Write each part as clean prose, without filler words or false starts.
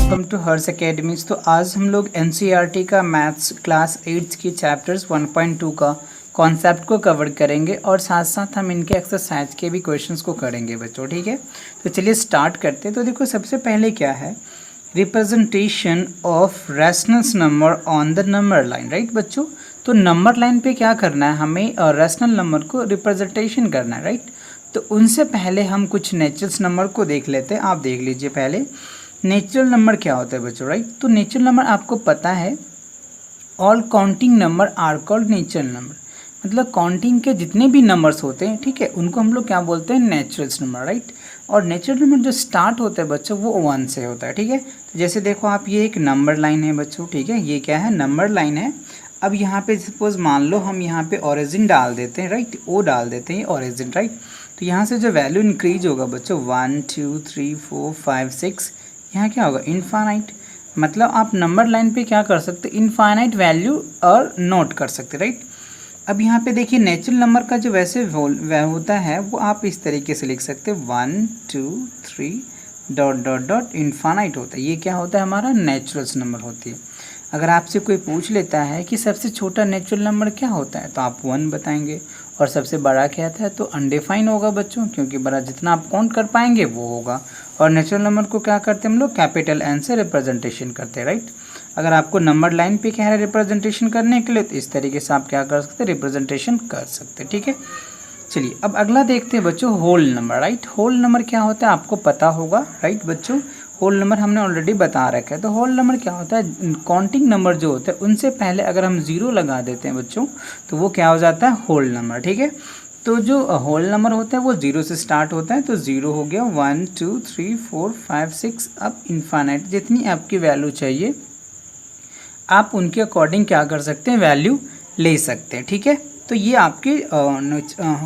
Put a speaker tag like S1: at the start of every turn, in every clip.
S1: Welcome to Harsh academies. तो आज हम लोग एनसीईआरटी का मैथ्स क्लास 8 की चैप्टर्स 1.2 का कॉन्सेप्ट को कवर करेंगे और साथ साथ हम इनके एक्सरसाइज के भी क्वेश्चंस को करेंगे बच्चों। ठीक है, तो चलिए स्टार्ट करते हैं। तो देखो सबसे पहले क्या है, representation of rationals number on the number line. Right बच्चों, तो नंबर लाइन पे क्या करना है हमें, रैशनल नंबर को रिप्रेजेंटेशन करना है। राइट, तो उनसे पहले हम कुछ नेचुरल नंबर को देख लेते हैं। आप देख लीजिए पहले नेचुरल नंबर क्या होता है बच्चों। राइट, तो नेचुरल नंबर आपको पता है, all counting number are called natural number. मतलब काउंटिंग के जितने भी नंबर्स होते हैं, ठीक है, उनको हम लोग क्या बोलते हैं, नेचुरल नंबर। राइट, और नेचुरल नंबर जो स्टार्ट होता है बच्चों वो 1 से होता है। ठीक है, तो जैसे देखो आप, ये एक नंबर लाइन है बच्चों। ठीक है, ये क्या है, नंबर लाइन है। अब यहाँ पे सपोज मान लो हम यहाँ पे ओरिजिन डाल देते हैं। राइट, ओ डाल देते हैं ओरिजिन। राइट, तो यहाँ से जो वैल्यू इंक्रीज होगा बच्चों 1 2 3 4 5 6, यहाँ क्या होगा, इनफाइनाइट। मतलब आप नंबर लाइन पे क्या कर सकते, इनफाइनाइट वैल्यू और नोट कर सकते। राइट, अब यहाँ पे देखिए नेचुरल नंबर का जो वैसे होता है वो आप इस तरीके से लिख सकते हैं 1 2 3 डॉट डॉट डॉट इनफाइनाइट होता है। ये क्या होता है, हमारा नेचुरल नंबर होती है। अगर आपसे कोई पूछ लेता है कि सबसे छोटा नेचुरल नंबर क्या होता है, तो आप 1 बताएंगे, और सबसे बड़ा क्या था, तो अनडिफाइन होगा बच्चों, क्योंकि बड़ा जितना आप काउंट कर पाएंगे वो होगा। और नेचुरल नंबर को क्या करते हैं हम लोग, कैपिटल एन से रिप्रेजेंटेशन करते हैं। राइट, अगर आपको नंबर लाइन पे क्या है रिप्रेजेंटेशन करने के लिए, तो इस तरीके से आप क्या कर सकते हैं, रिप्रेजेंटेशन कर सकते हैं। ठीक है, चलिए अब अगला देखते हैं बच्चों, whole number. Right, whole number क्या होता है आपको पता होगा। राइट बच्चों, होल नंबर हमने ऑलरेडी बता रखा है। तो होल नंबर क्या होता है, काउंटिंग नंबर जो होता है उनसे पहले अगर हम 0 लगा देते हैं बच्चों, तो वो क्या हो जाता है, होल नंबर। ठीक है, तो जो होल नंबर होता है वो 0 से स्टार्ट होता है। तो 0 हो गया, 1 2 3 4 5 6, अब इनफाइनाइट जितनी आपकी वैल्यू चाहिए आप उनके अकॉर्डिंग क्या कर सकते हैं, वैल्यू ले सकते हैं। ठीक है, तो ये आपके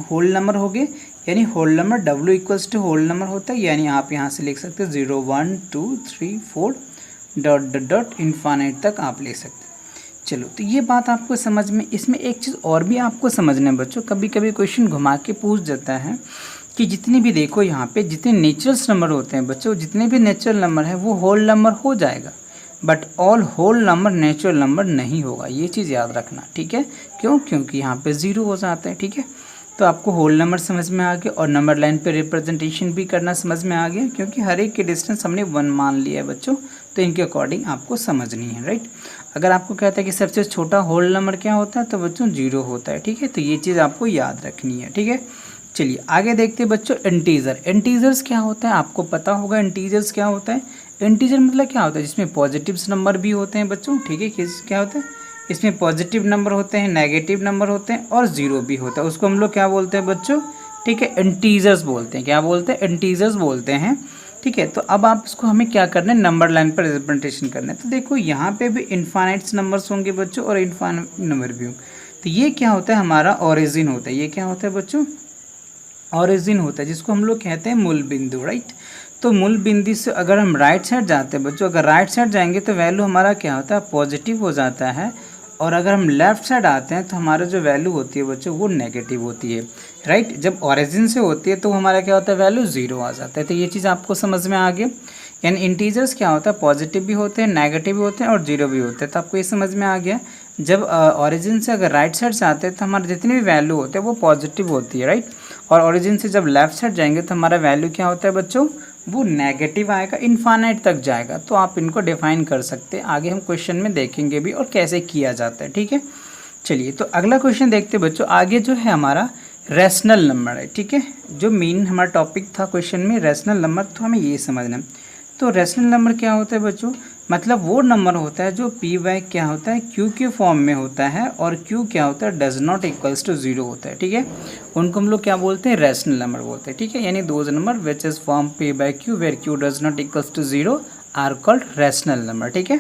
S1: होल नंबर हो गए, यानी whole number W equals to whole number होता है। यानी आप यहाँ से लिख सकते हैं 0 1 2 3 4 डॉट डॉट डॉट इनफाइनाइट तक आप ले सकते हैं। चलो, तो ये बात आपको समझ में, इसमें एक चीज़ और भी आपको समझना है बच्चों, कभी कभी क्वेश्चन घुमा के पूछ जाता है कि जितने भी देखो यहाँ पे जितने नेचुरल नंबर होते हैं बच्चों, जितने भी नेचुरल नंबर है वो होल नंबर हो जाएगा, but all whole number natural number नहीं होगा। ये चीज़ याद रखना। ठीक है, क्यों, क्योंकि यहाँ पे 0 हो जाता है। ठीक है, तो आपको होल नंबर समझ में आ गया और नंबर लाइन पे रिप्रेजेंटेशन भी करना समझ में आ गया, क्योंकि हर एक की डिस्टेंस हमने 1 मान लिया है बच्चों, तो इनके अकॉर्डिंग आपको समझनी है। राइट, अगर आपको कहता है कि सबसे छोटा होल नंबर क्या होता है, तो बच्चों 0 होता है। ठीक है, तो ये चीज़ आपको याद रखनी है। ठीक है, चलिए आगे देखते हैं बच्चों, इंटीजर। इंटीजर्स क्या होता है आपको पता होगा, इंटीजर्स क्या होता है। इंटीजर मतलब क्या होता है, जिसमें पॉजिटिव नंबर भी होते हैं बच्चों। ठीक है, क्या होता है, इसमें पॉजिटिव नंबर होते हैं, नेगेटिव नंबर होते हैं और 0 भी होता है। उसको हम लोग क्या बोलते हैं बच्चों, ठीक है, इंटीजर्स बोलते हैं। क्या बोलते हैं, इंटीजर्स बोलते हैं। ठीक है, तो अब आप इसको हमें क्या करना है, नंबर लाइन पर रिप्रेजेंटेशन करना है। तो देखो यहाँ पे भी इनफाइनाइट नंबर्स होंगे बच्चों और इनफाइनाइट नंबर भी होंगे। तो ये क्या होता है, हमारा ओरिजिन होता है। ये क्या होता है बच्चों, ओरिजिन होता है, जिसको हम लोग कहते हैं मूल बिंदु। राइट, तो मूल बिंदु से अगर हम राइट साइड जाते हैं बच्चों, अगर राइट साइड जाएंगे तो वैल्यू हमारा क्या होता है, पॉजिटिव हो जाता है, और अगर हम लेफ्ट साइड आते हैं तो हमारा जो वैल्यू होती है बच्चों वो नेगेटिव होती है। राइट, जब ओरिजिन से होती है तो हमारा क्या होता है, वैल्यू 0 आ जाता है। तो ये चीज़ आपको समझ में आ गई, यानी इंटीजर्स क्या होता है, पॉजिटिव भी होते हैं, नेगेटिव भी होते हैं और 0 भी होते हैं। तो आपको ये समझ में आ गया, जब ओरिजिन से अगर राइट साइड से आते हैं तो हमारे जितने भी वैल्यू होते हैं वो पॉजिटिव होती है। राइट, और ओरिजिन से जब लेफ्ट साइड जाएंगे तो हमारा वैल्यू क्या होता है बच्चों, वो नेगेटिव आएगा, इनफाइनाइट तक जाएगा। तो आप इनको डिफाइन कर सकते हैं, आगे हम क्वेश्चन में देखेंगे भी और कैसे किया जाता है। ठीक है, चलिए तो अगला क्वेश्चन देखते हैं बच्चों। आगे जो है हमारा रैशनल नंबर है। ठीक है, जो मेन हमारा टॉपिक था क्वेश्चन में रैशनल नंबर, तो हमें ये समझना है। तो रैशनल नंबर क्या होता है बच्चों, मतलब वो नंबर होता है जो p बाय क्या होता है, q के फॉर्म में होता है, और q क्या होता है, डज नॉट इक्वल्स टू 0 होता है। ठीक है, उनको हम लोग क्या बोलते हैं, रैशनल नंबर बोलते हैं। ठीक है, यानी those number which is form p by q where q does not equals to 0 are called rational number. ठीक है,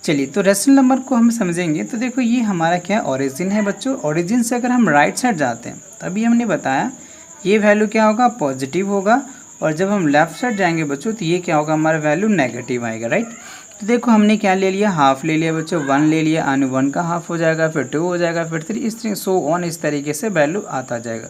S1: चलिए तो रैशनल नंबर को हम समझेंगे। तो देखो ये हमारा क्या ओरिजिन है बच्चों, ओरिजिन से अगर हम राइट साइड जाते हैं तभी हमने बताया ये वैल्यू क्या होगा, पॉजिटिव होगा, और जब हम लेफ्ट साइड जाएंगे बच्चों तो ये क्या होगा, हमारा वैल्यू नेगेटिव आएगा। राइट, तो देखो हमने क्या ले लिया, हाफ ले लिया बच्चों, 1 ले लिया, आने 1 का हाफ हो जाएगा, फिर 2 हो जाएगा, फिर 3, इस तरह सो ऑन, इस तरीके से वैल्यू आता जाएगा।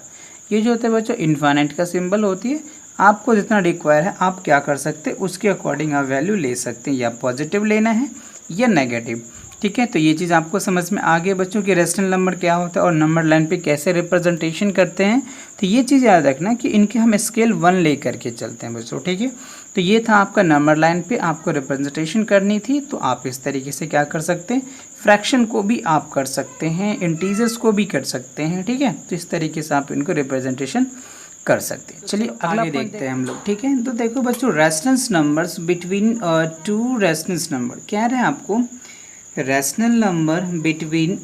S1: ये जो होता है बच्चों इनफाइनाइट का सिंबल होती है, आपको जितना रिक्वायर है आप क्या कर सकते हैं, उसके अकॉर्डिंग आप वैल्यू ले सकते हैं, या पॉजिटिव लेना है या नेगेटिव। ठीक है, तो ये चीज़ आपको समझ में आ गई बच्चों कि रेशनल नंबर क्या होता है और नंबर लाइन पे कैसे रिप्रेजेंटेशन करते हैं। तो ये चीज़ याद रखना कि इनके हम स्केल 1 ले करके चलते हैं बच्चों। ठीक है, तो ये था आपका नंबर लाइन पे आपको रिप्रेजेंटेशन करनी थी, तो आप इस तरीके से क्या कर सकते हैं, फ्रैक्शन को भी आप कर सकते हैं, इंटीजर्स को भी कर सकते हैं। ठीक है, तो इस तरीके से आप इनको रिप्रेजेंटेशन कर सकते हैं। चलिए अगला देखते हैं हम लोग। ठीक है, तो देखो बच्चों, rationals numbers between two rationals number क्या रहे आपको, rational number between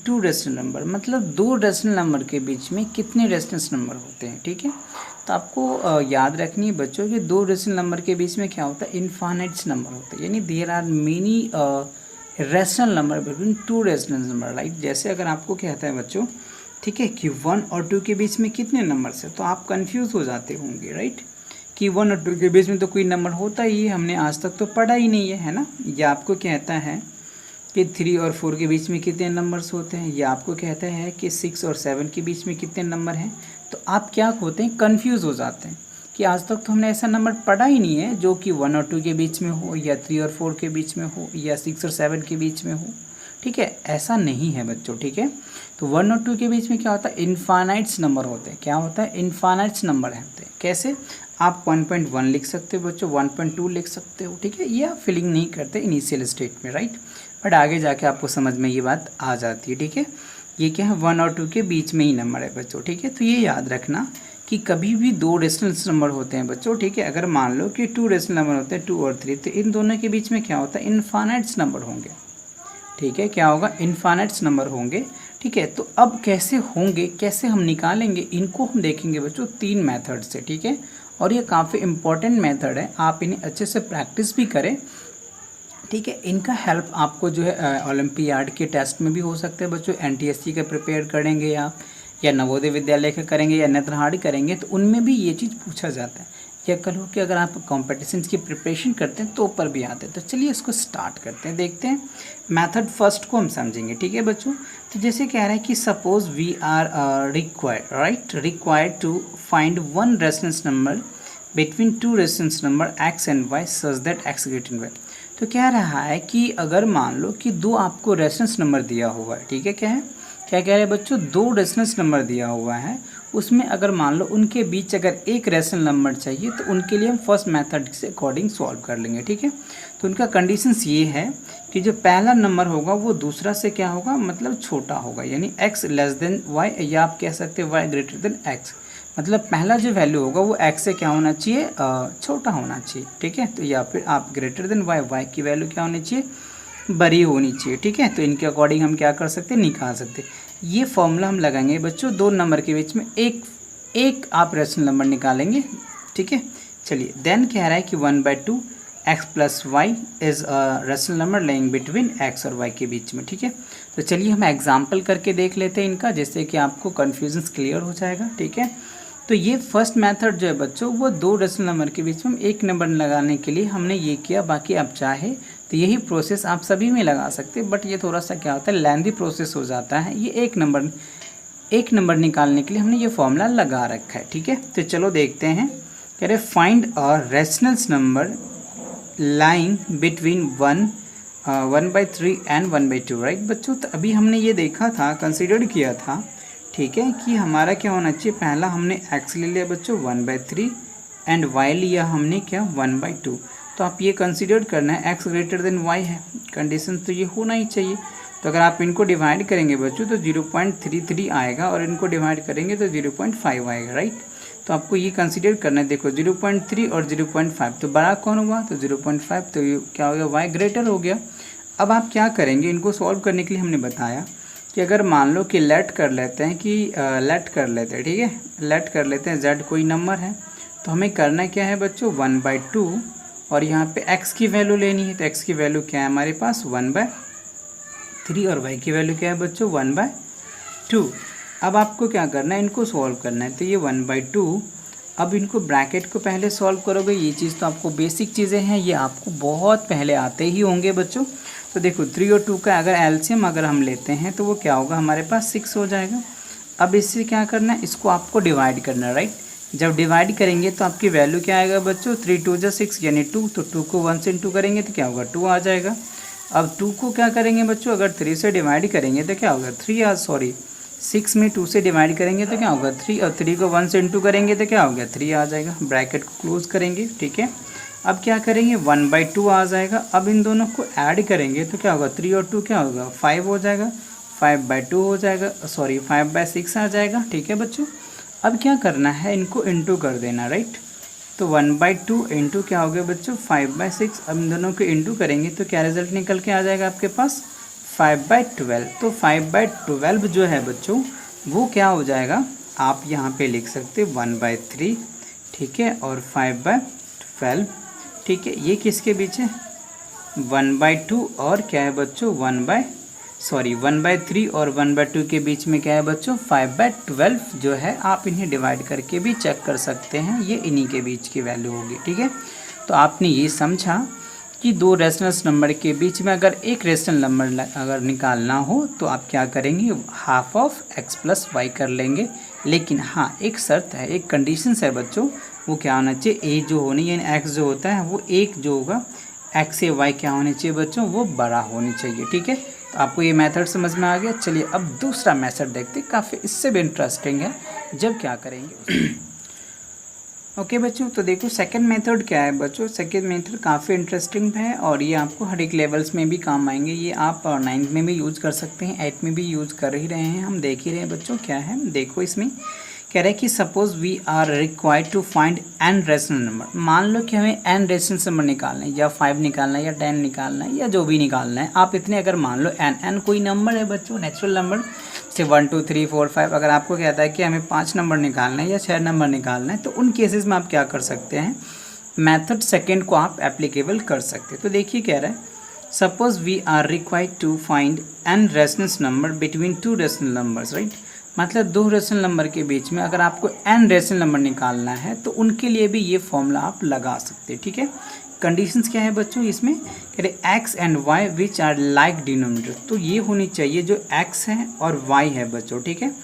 S1: two rational number, मतलब दो रेशनल नंबर के बीच में कितने रेशनल्स नंबर होते हैं। ठीक है, तो आपको याद रखनी है बच्चों कि दो रेशनल नंबर के बीच में क्या होता है, इनफाइनाइट्स नंबर होता है, यानी there are many rational number between two rational number. Right, जैसे अगर आपको कहता है बच्चों, ठीक है, कि 1 और 2 के बीच में कितने नंबर्स है, तो आप कंफ्यूज हो जाते होंगे। राइट, कि 1 और 2 के बीच में तो कोई नंबर होता ही है, हमने आज तक तो पढ़ा ही नहीं है ना। या आपको कहता है कि 3 और 4 के बीच में कितने नंबर्स होते हैं, या आपको कहता है कि 6 और 7 के बीच में कितने नंबर हैं, तो आप क्या होते हैं, कंफ्यूज हो जाते हैं कि आज तक तो हमने ऐसा नंबर पढ़ा ही नहीं है जो कि 1 और 2 के बीच में हो, या 3 और 4 के बीच में हो, या 6 और 7 के बीच में हो। ठीक है, ऐसा नहीं है बच्चों। ठीक है, तो 1 और 2 के बीच में क्या होता है, इनफाइनाइट्स नंबर होते हैं। क्या होता है, इनफाइनाइट्स नंबर होते हैं। कैसे, आप 1.1 लिख सकते हो बच्चों, 1.2 लिख सकते हो। ठीक है, ये आप फिलिंग नहीं करते इनिशियल स्टेट में। राइट, बट आगे जाके आपको समझ में ये बात आ जाती है। ठीक है, ये क्या है, 1 और 2 के बीच में ही नंबर है बच्चों। ठीक है, तो ये याद रखना कि कभी भी दो रेशनल नंबर होते हैं बच्चों। ठीक है, अगर मान लो कि 2 रेशनल नंबर होते हैं 2 और 3, तो इन दोनों के बीच में क्या होता है, इनफाइनाइट्स नंबर होंगे। ठीक है, क्या होगा, इनफाइनाइट्स नंबर होंगे। ठीक है, तो अब कैसे होंगे, कैसे हम निकालेंगे, इनको हम देखेंगे बच्चों 3 मेथड से। ठीक है, और ये काफ़ी इंपॉर्टेंट मेथड है, आप इन्हें अच्छे से प्रैक्टिस भी करें। ठीक है, इनका हेल्प आपको जो है ओलंपियाड के टेस्ट में भी हो सकता है बच्चों। एनटीएससी का प्रिपेयर करेंगे या नवोदय विद्यालय का करेंगे या नेत्रहाड़ी करेंगे, तो उनमें भी ये चीज़ पूछा जाता है। या कहो कि अगर आप कॉम्पिटिशन्स की प्रिपरेशन करते हैं तो ऊपर भी आते हैं। तो चलिए इसको स्टार्ट करते हैं, देखते हैं मेथड फर्स्ट को हम समझेंगे। ठीक है बच्चों, तो जैसे कह रहा है कि suppose we are required to find one reference number between two reference number x and y such that x greater than y। तो कह रहा है कि अगर मान लो कि दो आपको रेफरेंस नंबर दिया हुआ है। ठीक है, क्या है, क्या कह रहे हैं बच्चों, दो रेफरेंस नंबर दिया हुआ है, उसमें अगर मान लो उनके बीच अगर एक रेशनल नंबर चाहिए तो उनके लिए हम फर्स्ट मेथड के अकॉर्डिंग सॉल्व कर लेंगे। ठीक है, तो उनका कंडीशंस ये है कि जो पहला नंबर होगा वो दूसरा से क्या होगा, मतलब छोटा होगा, यानी x लेस देन y, या आप कह सकते हैं y ग्रेटर देन x। मतलब पहला जो वैल्यू होगा वो x से क्या होना चाहिए, छोटा होना चाहिए। ठीक है, तो या फिर आप ग्रेटर देन y की वैल्यू क्या होनी चाहिए, बड़ी होनी चाहिए। ठीक है, तो इनके अकॉर्डिंग हम क्या कर सकते हैं, निकाल सकते हैं। ये फॉर्मूला हम लगाएंगे बच्चों, दो नंबर के बीच में एक आप रेशनल नंबर निकालेंगे। ठीक है, चलिए देन कह रहा है कि 1/2 x plus y is rational number lying between x और y के बीच में। ठीक है, तो चलिए हम एग्जाम्पल करके देख लेते हैं इनका, जिससे कि आपको कन्फ्यूजन क्लियर हो जाएगा। ठीक है, तो ये फर्स्ट मेथड जो है बच्चों, वो दो रेशनल नंबर के बीच में एक नंबर लगाने के लिए हमने ये किया। बाकी आप चाहे तो यही प्रोसेस आप सभी में लगा सकते हैं, बट ये थोड़ा सा क्या होता है, लेंथी प्रोसेस हो जाता है। ये एक नंबर निकालने के लिए हमने ये फॉर्मूला लगा रखा है। ठीक है, तो चलो देखते हैं। कह रहे find a rationals number lying between 1/3 and 1/2। Right बच्चों, तो अभी हमने ये देखा था, कंसिडर किया था। ठीक है, कि हमारा क्या होना चाहिए, पहला हमने x ले लिया बच्चों 1/3 एंड y लिया हमने क्या 1/2। तो आप ये कंसीडर करना है x ग्रेटर देन y है, कंडीशन तो ये होना ही चाहिए। तो अगर आप इनको डिवाइड करेंगे बच्चों तो 0.33 आएगा, और इनको डिवाइड करेंगे तो 0.5 आएगा। राइट, तो आपको ये कंसीडर करना है। देखो 0.3 और 0.5, तो बड़ा कौन हुआ, तो 0.5, तो ये क्या हो गया, y ग्रेटर हो गया। अब आप क्या करेंगे, इनको सॉल्व करने के लिए हमने बताया कि अगर मान लो कि लेट कर लेते हैं, ठीक है, लेट कर लेते हैं z कोई नंबर है, तो हमें करना क्या है बच्चों 1/2, और यहाँ पे x की वैल्यू लेनी है। तो x की वैल्यू क्या है हमारे पास 1/3, और y की वैल्यू क्या है बच्चों 1/2। अब आपको क्या करना है, इनको सॉल्व करना है। तो ये 1/2, अब इनको ब्रैकेट को पहले सॉल्व करोगे। ये चीज़ तो आपको बेसिक चीज़ें हैं, ये आपको बहुत पहले आते ही होंगे बच्चों। तो देखो 3 और 2 का अगर एलसीएम अगर हम लेते हैं तो वो क्या होगा, हमारे पास 6 हो जाएगा। अब इससे क्या करना है, इसको आपको डिवाइड करना है। राइट, जब डिवाइड करेंगे तो आपकी वैल्यू क्या आएगा बच्चों, 3 2 जा 6 यानी 2, तो 2 को 1 से इंटू करेंगे तो क्या होगा 2 आ जाएगा। अब 2 को क्या करेंगे बच्चों, अगर 3 से डिवाइड करेंगे तो क्या होगा 6 में 2 से डिवाइड करेंगे तो क्या होगा 3, और 3 को 1 से इंटू करेंगे तो क्या हो गया 3 आ जाएगा। ब्रैकेट को क्लोज करेंगे, ठीक है। अब क्या करेंगे 1/2 आ जाएगा। अब इन दोनों को ऐड करेंगे तो क्या होगा 3 और 2 क्या होगा 5 हो जाएगा, 5/2 हो जाएगा, 5/6 आ जाएगा, ठीक है बच्चों। अब क्या करना है, इनको इंटू कर देना, राइट। तो 1/2 इंटू क्या हो गया बच्चों 5/6। अब इन दोनों को इंटू करेंगे तो क्या रिजल्ट निकल के आ जाएगा आपके पास 5/12। तो 5/12 जो है बच्चों वो क्या हो जाएगा, आप यहाँ पे लिख सकते 1/3, ठीक है, और 5/12, ठीक है। ये किसके बीच है 1/2 और क्या है बच्चों 1/3 और 1/2 के बीच में क्या है बच्चों 5/12 जो है। आप इन्हें डिवाइड करके भी चेक कर सकते हैं, ये इन्हीं के बीच की वैल्यू होगी, ठीक है। तो आपने ये समझा कि दो रेशनल्स नंबर के बीच में अगर एक रेशनल नंबर अगर निकालना हो तो आप क्या करेंगे, half of x plus y कर लेंगे। लेकिन हाँ एक शर्त है, एक कंडीशंस है बच्चों, वो क्या होना चाहिए, a जो होनी यानी x जो होता है वो एक जो होगा x से y क्या होनी चाहिए बच्चों, वो बड़ा होनी चाहिए, ठीक है। तो आपको ये मेथड समझ में आ गया। चलिए अब दूसरा मेथड देखते हैं, काफ़ी इससे भी इंटरेस्टिंग है जब क्या करेंगे। ओके बच्चों, तो देखो सेकंड मेथड क्या है बच्चों, सेकंड मेथड काफ़ी इंटरेस्टिंग है और ये आपको हर एक लेवल्स में भी काम आएंगे। ये आप 9th में भी यूज़ कर सकते हैं, 8th में भी यूज़ कर ही रहे हैं, हम देख ही रहे हैं बच्चों। क्या है देखो, इसमें कह रहे हैं कि suppose we are required to find n rational number. मान लो कि हमें n रेशनल नंबर निकालना है, या 5 निकालना है या 10 निकालना है या जो भी निकालना है। आप इतने अगर मान लो n कोई नंबर है बच्चों, नेचुरल नंबर से 1 2 3 4 5, अगर आपको कहता है कि हमें 5 नंबर निकालना है या 6 नंबर निकालना है, तो उन केसेस में आप क्या कर सकते हैं, मेथड सेकेंड को आप एप्लीकेबल कर सकते हैं। तो देखिए कह रहा है suppose we are required to find n rational number between 2 rational numbers, right. मतलब 2 रेशनल नंबर के बीच में अगर आपको n रेशनल नंबर निकालना है तो उनके लिए भी ये फॉर्मूला आप लगा सकते हैं, ठीक है। कंडीशंस क्या है बच्चों, इसमें कह रहे x and y which are like denominator. तो ये होनी चाहिए जो x है और y है बच्चों, ठीक है।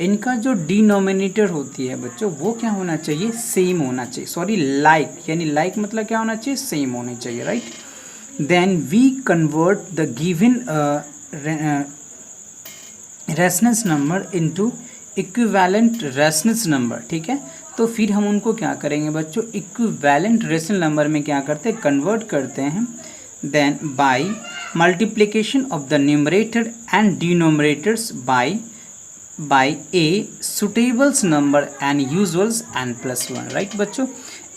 S1: इनका जो डिनोमिनेटर होती है बच्चों वो क्या होना चाहिए, सेम होना चाहिए, सॉरी लाइक, यानी लाइक मतलब क्या होना चाहिए, सेम होनी चाहिए, right. Then we convert the given rationals number into equivalent rationals number, ठीक है। तो फिर हम उनको क्या करेंगे बच्चों, इक्विवेलेंट रेशनल नंबर में क्या करते हैं, कन्वर्ट करते हैं। Then by multiplication of the numerator and denominators by a suitables number and usuals n+1, right बच्चों।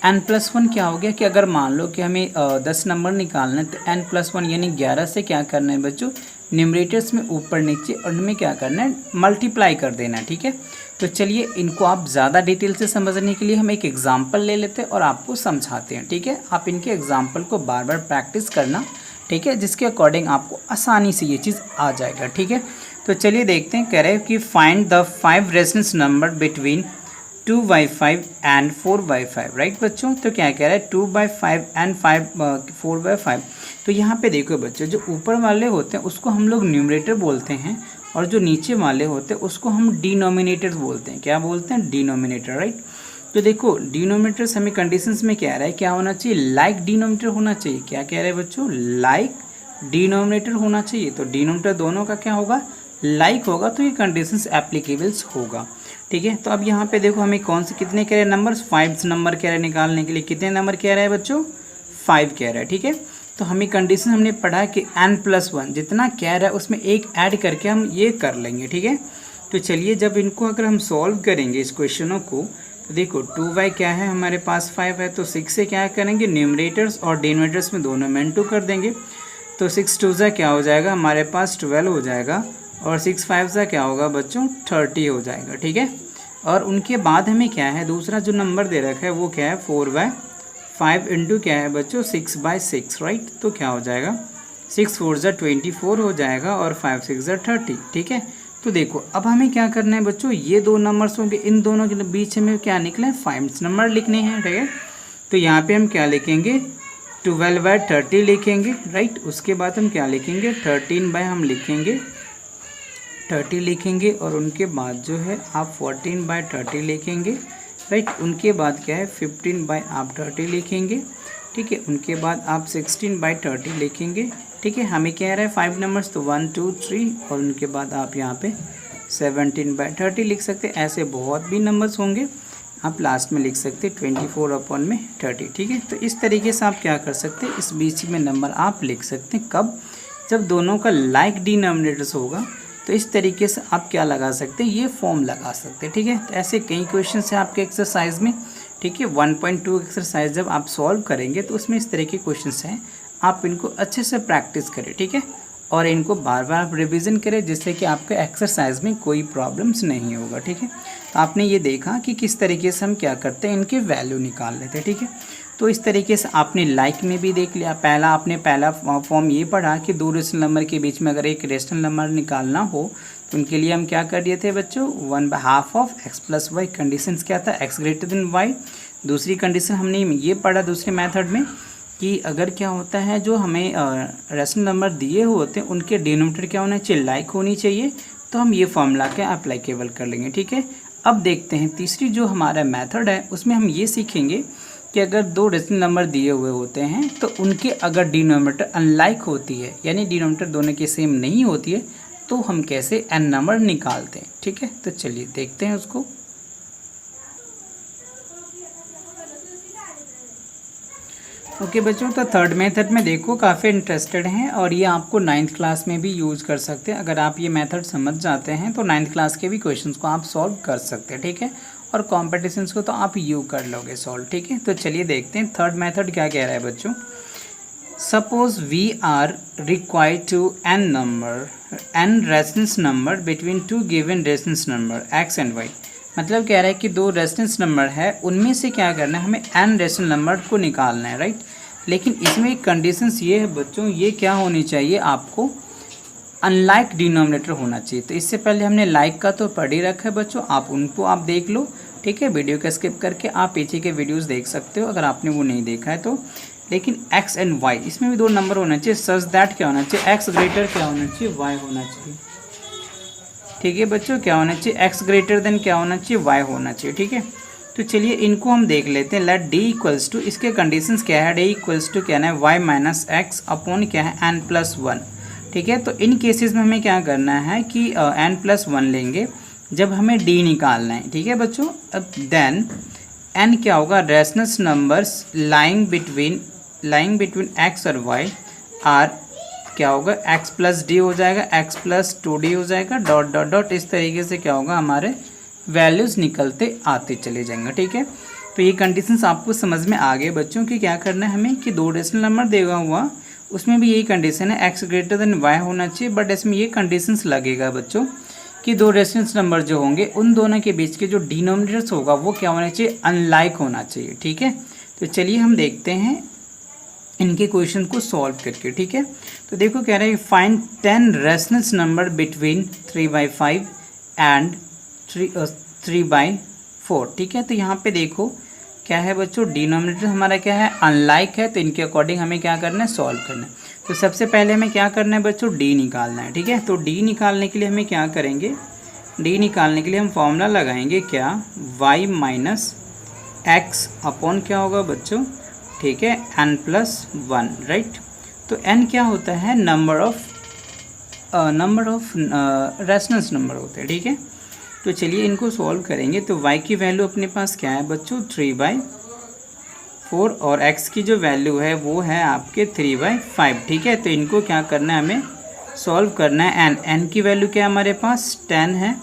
S1: n+1 क्या हो गया कि अगर मान लो कि हमें 10 नंबर निकालना है तो n+1 यानी 11 से क्या करना है बच्चों, न्यूमरेटर्स में ऊपर नीचे उनमें क्या करना है, मल्टीप्लाई कर देना, ठीक है। तो चलिए इनको आप ज़्यादा डिटेल से समझने के लिए हम एक एग्जांपल ले लेते हैं और आपको समझाते हैं, ठीक है। आप इनके एग्जांपल को बार बार प्रैक्टिस करना, ठीक है, जिसके अकॉर्डिंग आपको आसानी से ये चीज़ आ जाएगा, ठीक है। तो चलिए देखते हैं, कह रहे हैं कि find the 5 rationals number between 2/5 and 4/5, right बच्चों। तो क्या कह रहा है 2/5 एंड 4/5। तो यहाँ पे देखो बच्चों, जो ऊपर वाले होते हैं उसको हम लोग न्यूमरेटर बोलते हैं और जो नीचे वाले होते हैं उसको हम डिनोमिनेटर बोलते हैं। क्या बोलते हैं, डिनोमिनेटर, राइट। तो देखो डिनोमिनेटर्स हमें कंडीशंस में कह रहा है क्या होना चाहिए, लाइक डिनोमिनेटर होना चाहिए। क्या कह रहे हैं बच्चों, लाइक डिनोमिनेटर होना चाहिए। तो डिनोमिनेटर दोनों का क्या होगा, लाइक होगा, तो ये कंडीशंस एप्लीकेबल्स होगा, ठीक है। तो अब यहाँ पे देखो हमें कौन से कितने कह रहे हैं नंबर्स, 5 नंबर कह रहे हैं निकालने के लिए। कितने नंबर कह रहा है बच्चों, 5 कह रहा है, ठीक है। तो हमें कंडीशन हमने पढ़ा कि n+1 जितना कह रहा है उसमें एक ऐड करके हम ये कर लेंगे, ठीक है। तो चलिए जब इनको अगर हम सॉल्व करेंगे इस क्वेश्चनों को, तो देखो 2y क्या है हमारे पास 5 है, तो 6 से क्या करेंगे, न्यूमरेटर्स और डिनोमिनेटर्स में दोनों में इंटू कर देंगे। तो 6 2 ज़ा क्या हो जाएगा हमारे पास 12 हो जाएगा, और 6 5 ज़ा क्या होगा बच्चों 30 हो जाएगा, ठीक है। और उनके बाद हमें क्या है, दूसरा जो नंबर दे रखा है वो क्या है 4/5 इंटू क्या है बच्चों 6/6, राइट। तो क्या हो जाएगा 6 4 ज़ा 24 हो जाएगा और 5 6 ज़ा 30, ठीक है। तो देखो अब हमें क्या करना है बच्चों, ये दो नंबर्स होंगे, इन दोनों के बीच में क्या निकले 5 नंबर लिखने हैं, ठीक है। तो यहाँ पे हम क्या लिखेंगे 12/30 लिखेंगे, राइट। उसके बाद हम क्या लिखेंगे 13 हम लिखेंगे 30 लिखेंगे, और उनके बाद जो है आप 14/30 लिखेंगे, राइट। उनके बाद क्या है 15 बाई आप 30 लिखेंगे, ठीक है। उनके बाद आप 16 बाई 30 लिखेंगे, ठीक है। हमें कह रहा है 5 नंबर्स, तो 1 2 3 और उनके बाद आप यहाँ पे 17 बाई 30 लिख सकते हैं। ऐसे बहुत भी नंबर्स होंगे, आप लास्ट में लिख सकते हैं 24 अपॉन में 30, ठीक है। तो इस तरीके से आप क्या कर सकते हैं, इस बीच में नंबर आप लिख सकते हैं। कब? जब दोनों का लाइक डिनोमिनेटर्स होगा, तो इस तरीके से आप क्या लगा सकते हैं, ये फॉर्म लगा सकते हैं, ठीक है। तो ऐसे कई क्वेश्चन हैं आपके एक्सरसाइज में, ठीक है। 1.2 एक्सरसाइज जब आप सॉल्व करेंगे तो उसमें इस तरह के क्वेश्चन हैं, आप इनको अच्छे से प्रैक्टिस करें, ठीक है। और इनको बार बार आप रिवीजन करें, जिससे कि आपके एक्सरसाइज में कोई प्रॉब्लम्स नहीं होगा, ठीक है। तो आपने ये देखा कि किस तरीके से हम क्या करते हैं, इनके वैल्यू निकाल लेते हैं, ठीक है। तो इस तरीके से आपने लाइक में भी देख लिया। आपने पहला फॉर्म ये पढ़ा कि दो रेशनल नंबर के बीच में अगर एक रेशनल नंबर निकालना हो तो उनके लिए हम क्या कर दिए थे बच्चों, 1/2 of x plus y. Conditions क्या था, x ग्रेटर देन y। दूसरी कंडीशन हमने ये पढ़ा दूसरे मेथड में कि अगर क्या होता है, जो हमें रेशनल नंबर दिए होते हैं उनके डिनोमिनेटर क्या होना चाहिए, लाइक होनी चाहिए। तो हम ये फॉर्मूला के अप्लीकेबल कर लेंगे, ठीक है। अब देखते हैं तीसरी जो हमारा मेथड है, उसमें हम ये सीखेंगे कि अगर दो रेशनल नंबर दिए हुए होते हैं तो उनके अगर डिनोमिनेटर अनलाइक होती है, यानी डिनोमिनेटर दोनों के सेम नहीं होती है, तो हम कैसे n नंबर निकालते हैं, ठीक है। तो चलिए देखते हैं उसको। ओके बच्चों, तो थर्ड मेथड में देखो काफ़ी इंटरेस्टेड हैं और ये आपको 9th क्लास में भी यूज़ कर सकते हैं। अगर आप ये मेथड समझ जाते हैं तो 9th क्लास के भी क्वेश्चंस को आप सॉल्व कर सकते हैं, ठीक है। और कॉम्पिटिशन्स को तो आप यू कर लोगे सॉल्व, ठीक है। तो चलिए देखते हैं थर्ड मेथड क्या कह रहा है बच्चों। Suppose we are required to n rationals number between two given rationals number x and y। मतलब कह रहा है कि दो रेशनल्स नंबर है, उनमें से क्या करना है, हमें n रेशनल नंबर को निकालना है, राइट। लेकिन इसमें एक कंडीशंस ये है बच्चों, ये क्या होनी चाहिए, आपको अनलाइक डिनोमिनेटर होना चाहिए। तो इससे पहले हमने लाइक का तो पढ़ ही रखा है बच्चों, आप उनको आप देख लो, ठीक है। वीडियो का स्किप करके आप पीछे के वीडियोस देख सकते हो अगर आपने वो नहीं देखा है तो। लेकिन x एंड y इसमें भी दो नंबर होना चाहिए, सच दैट क्या होना चाहिए, x ग्रेटर क्या होना चाहिए, y होना चाहिए, ठीक है बच्चों। क्या होना चाहिए, x ग्रेटर देन क्या होना चाहिए, y होना चाहिए, ठीक है। तो चलिए इनको हम देख लेते हैं। लेट d इक्वल्स टू, इसके कंडीशंस क्या है, d इक्वल्स टू क्या है, y माइनस एक्स अपॉन क्या है n+1, ठीक है। तो इन केसेस में हमें क्या करना है कि n+1 लेंगे जब हमें d निकालना है, ठीक है बच्चों। अब देन n क्या होगा, rationals numbers lying between x और y आर क्या होगा, x प्लस डी हो जाएगा, x प्लस 2d हो जाएगा, डॉट डॉट डॉट। इस तरीके से क्या होगा, हमारे वैल्यूज़ निकलते आते चले जाएंगे, ठीक है। तो ये कंडीशंस आपको समझ में आ गए बच्चों कि क्या करना है हमें, कि दो रेशनल नंबर देगा हुआ, उसमें भी यही कंडीशन है x ग्रेटर देन y होना चाहिए। बट इसमें ये कंडीशंस लगेगा बच्चों कि दो रेशनल नंबर जो होंगे उन दोनों के बीच के जो डिनोमिनेटर्स होगा वो क्या होना चाहिए, अनलाइक होना चाहिए, ठीक है। तो चलिए हम देखते हैं इनके क्वेश्चन को सॉल्व करके, ठीक है। तो देखो कह रहा है find 10 rationals number between 3/5 and 3/4, ठीक है। तो यहाँ पे देखो क्या है बच्चों, डिनोमिनेटर हमारा क्या है, अनलाइक है, तो इनके अकॉर्डिंग हमें क्या करना है, सॉल्व करना है। तो सबसे पहले हमें क्या करना है बच्चों, डी निकालना है, ठीक है। तो डी निकालने के लिए हमें क्या करेंगे, डी निकालने के लिए हम फॉर्मूला लगाएंगे क्या, y माइनस एक्स अपॉन क्या होगा बच्चों, ठीक है, n+1, राइट। तो n क्या होता है, नंबर ऑफ रेशनल्स नंबर होते हैं, ठीक है। तो चलिए इनको सॉल्व करेंगे। तो y की वैल्यू अपने पास क्या है बच्चों, 3/4 और x की जो वैल्यू है वो है आपके 3/5, ठीक है। तो इनको क्या करना है, हमें सॉल्व करना है। n की वैल्यू क्या है हमारे पास 10 है,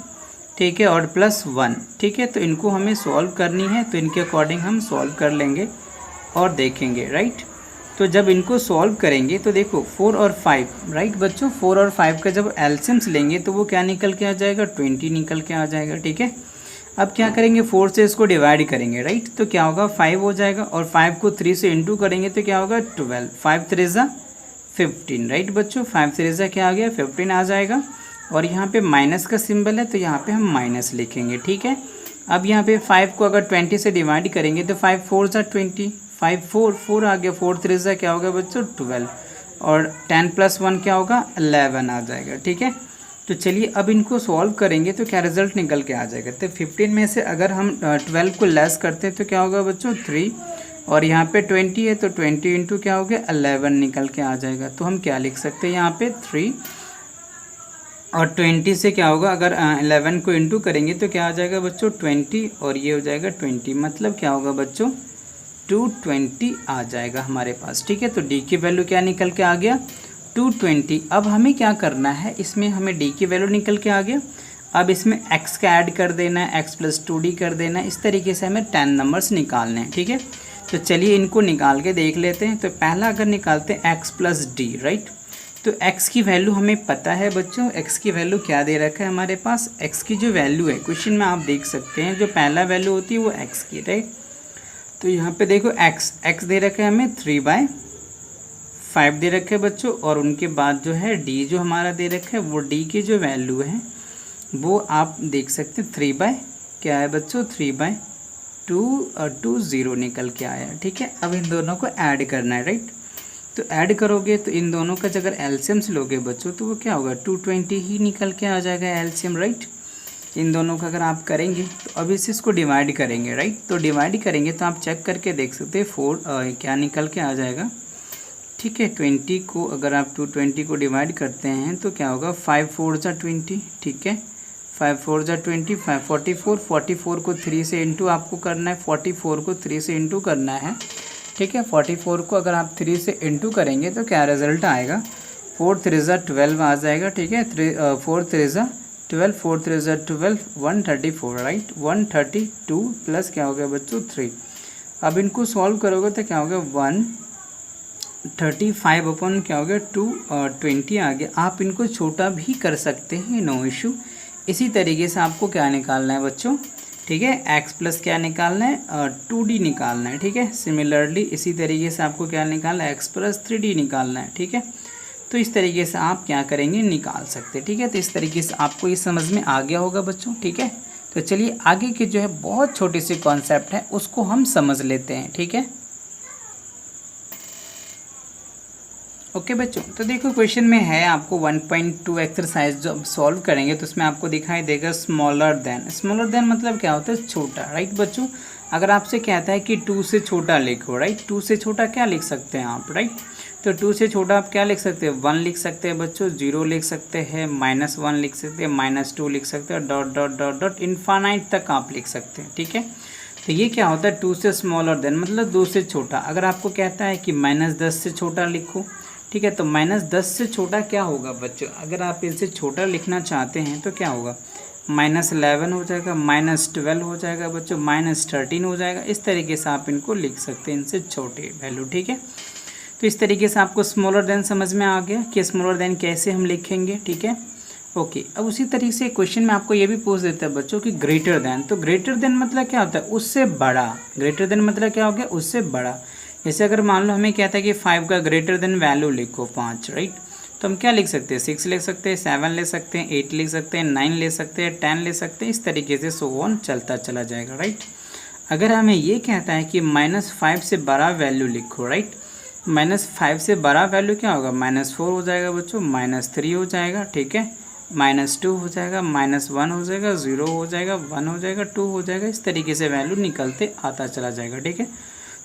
S1: ठीक है, और +1, ठीक है। तो इनको हमें सॉल्व करनी है, तो इनके अकॉर्डिंग हम सॉल्व कर लेंगे और देखेंगे, राइट। तो जब इनको सॉल्व करेंगे तो देखो 4 और 5, राइट बच्चों, 4 और 5 का जब एलसीएम्स लेंगे तो वो क्या निकल के आ जाएगा, 20 निकल के आ जाएगा, ठीक है। अब क्या करेंगे, 4 से इसको डिवाइड करेंगे, राइट। तो क्या होगा, 5 हो जाएगा, और 5 को 3 से इंटू करेंगे तो क्या होगा, 12, 5 3 ज़ा 15, राइट बच्चों, 5 3 ज़ा क्या आ गया, 15 आ जाएगा। और यहाँ पे माइनस का सिंबल है तो यहाँ पे हम माइनस लिखेंगे, ठीक है। अब यहाँ पे 5 को अगर 20 से डिवाइड करेंगे तो 5 4 ज़ा 20, 5 4 आ गया, 4 3 ज़ा क्या होगा बच्चों 12, और 10+1 क्या होगा 11 आ जाएगा, ठीक है। तो चलिए अब इनको सॉल्व करेंगे तो क्या रिजल्ट निकल के आ जाएगा। तो 15 में से अगर हम 12 को लेस करते हैं तो क्या होगा बच्चों 3, और यहाँ पे 20 है तो 20 इंटू क्या हो गया 11 निकल के आ जाएगा। तो हम क्या लिख सकते हैं यहाँ पे 3 और 20 से क्या होगा, अगर 11 को इंटू करेंगे तो क्या आ जाएगा बच्चों 20, और ये हो जाएगा 20, मतलब क्या होगा बच्चों 220 आ जाएगा हमारे पास। ठीक है, तो डी की वैल्यू क्या निकल के आ गया 220। अब हमें क्या करना है, इसमें हमें डी की वैल्यू निकल के आ गया। अब इसमें x का ऐड कर देना है, x + 2d कर देना है। इस तरीके से हमें 10 नंबर्स निकालने हैं। ठीक है, तो चलिए इनको निकाल के देख लेते हैं। तो पहला अगर निकालते हैं x + d, राइट। तो x की वैल्यू हमें पता है बच्चों, x की वैल्यू क्या दे रखा है हमारे पास, x की जो वैल्यू है क्वेश्चन में आप देख सकते हैं, जो पहला वैल्यू होती है वो x की, राइट। तो यहाँ पे देखो x दे रखा है हमें 3/5 दे रखे है बच्चों, और उनके बाद जो है d जो हमारा दे रखा है वो d की जो वैल्यू है वो आप देख सकते हैं 3 क्या है बच्चों 3/220 निकल के आया। ठीक है, अब इन दोनों को ऐड करना है, राइट। तो ऐड करोगे तो इन दोनों का अगर एलसीएम्स लोगे बच्चों तो वो क्या होगा 220 ही निकल के आ जाएगा एलसीएम, राइट। इन दोनों का अगर आप करेंगे तो अब इसको डिवाइड करेंगे, राइट। तो डिवाइड करेंगे तो आप चेक करके देख सकते हैं 4 क्या निकल के आ जाएगा। ठीक है, 20 को अगर आप 220 को डिवाइड करते हैं तो क्या होगा 5 4 जा 20। ठीक है, 5 4 जा 20, 5 44 को 3 से इंटू आपको करना है, 44 को 3 से इंटू करना है। ठीक है, 44 को अगर आप 3 से इंटू करेंगे तो क्या रिजल्ट आएगा 4 3 जा 12 आ जाएगा। ठीक है, 4 3 जा 12, 4 3 जा 12, 134, राइट। 132 प्लस क्या हो गया बच्चों 3। अब इनको सॉल्व करोगे तो क्या हो गया 135 अपॉन क्या हो गया 220 आ गया। आप इनको छोटा भी कर सकते हैं, नो इशू। इसी तरीके से आपको क्या निकालना है बच्चों, ठीक है, x प्लस क्या निकालना है 2d निकालना है। ठीक है, सिमिलरली इसी तरीके से आपको क्या निकालना है x + 3d निकालना है। ठीक है, तो इस तरीके से आप क्या करेंगे निकाल सकते हैं। ठीक है, तो इस तरीके से आपको ये समझ में आ गया होगा बच्चों। ठीक है, तो चलिए आगे के जो है बहुत छोटे से कॉन्सेप्ट है उसको हम समझ लेते हैं। ठीक है, ओके बच्चों, तो देखो क्वेश्चन में है आपको 1.2 एक्सरसाइज जो अब सॉल्व करेंगे तो उसमें आपको दिखाई देगा स्मॉलर देन मतलब क्या होता है छोटा, राइट बच्चों। अगर आपसे कहता है कि 2 से छोटा लिखो, राइट, 2 से छोटा क्या लिख सकते हैं आप, राइट। तो 2 से छोटा आप क्या लिख सकते हैं 1 लिख सकते हैं बच्चों, 0 लिख सकते हैं, -1 लिख सकते हैं, -2 लिख सकते हैं, dot dot dot dot infinite तक आप लिख सकते हैं। ठीक है, तो ये क्या होता है 2 से स्मॉलर देन मतलब 2 से छोटा। अगर आपको कहता है कि -10 से छोटा लिखो, ठीक है, तो -10 से छोटा क्या होगा बच्चों, अगर आप इनसे छोटा लिखना चाहते हैं तो क्या होगा -11 हो जाएगा, -12 हो जाएगा बच्चों, -13 हो जाएगा। इस तरीके से आप इनको लिख सकते हैं इनसे छोटे वैल्यू। ठीक है, तो इस तरीके से आपको स्मॉलर देन समझ में आ गया कि स्मॉलर देन कैसे हम लिखेंगे। ठीक है, ओके। अब उसी तरीके से क्वेश्चन में आपको ये भी पूछ देता है बच्चों कि ग्रेटर देन, तो ग्रेटर देन मतलब क्या होता है उससे बड़ा। ग्रेटर देन मतलब क्या हो गया उससे बड़ा। जैसे अगर मान लो हमें कहता है कि 5 का ग्रेटर देन वैल्यू लिखो 5, राइट। तो हम क्या लिख सकते हैं 6 लिख सकते हैं, 7 ले सकते हैं, 8 लिख सकते हैं, 9 ले सकते हैं, 10 ले सकते हैं। इस तरीके से सो ऑन चलता चला जाएगा, राइट। अगर हमें ये कहता है कि -5 से बड़ा वैल्यू लिखो, राइट, -5 से बड़ा वैल्यू क्या होगा -4 हो जाएगा बच्चों, -3 हो जाएगा, ठीक है, -2 हो जाएगा, -1 हो जाएगा, 0 हो जाएगा, 1 हो जाएगा, 2 हो जाएगा। इस तरीके से वैल्यू निकलते आता चला जाएगा। ठीक है,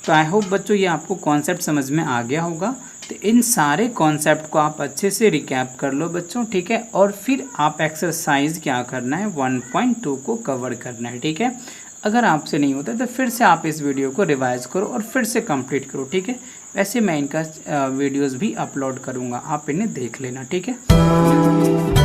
S1: तो आई होप बच्चों ये आपको कॉन्सेप्ट समझ में आ गया होगा। तो इन सारे कॉन्सेप्ट को आप अच्छे से रिकैप कर लो बच्चों, ठीक है, और फिर आप एक्सरसाइज क्या करना है 1.2 को कवर करना है। ठीक है, अगर आपसे नहीं होता तो फिर से आप इस वीडियो को रिवाइज करो और फिर से कंप्लीट करो। ठीक है, वैसे मैं इनका वीडियोस भी अपलोड करूँगा, आप इन्हें देख लेना। ठीक है।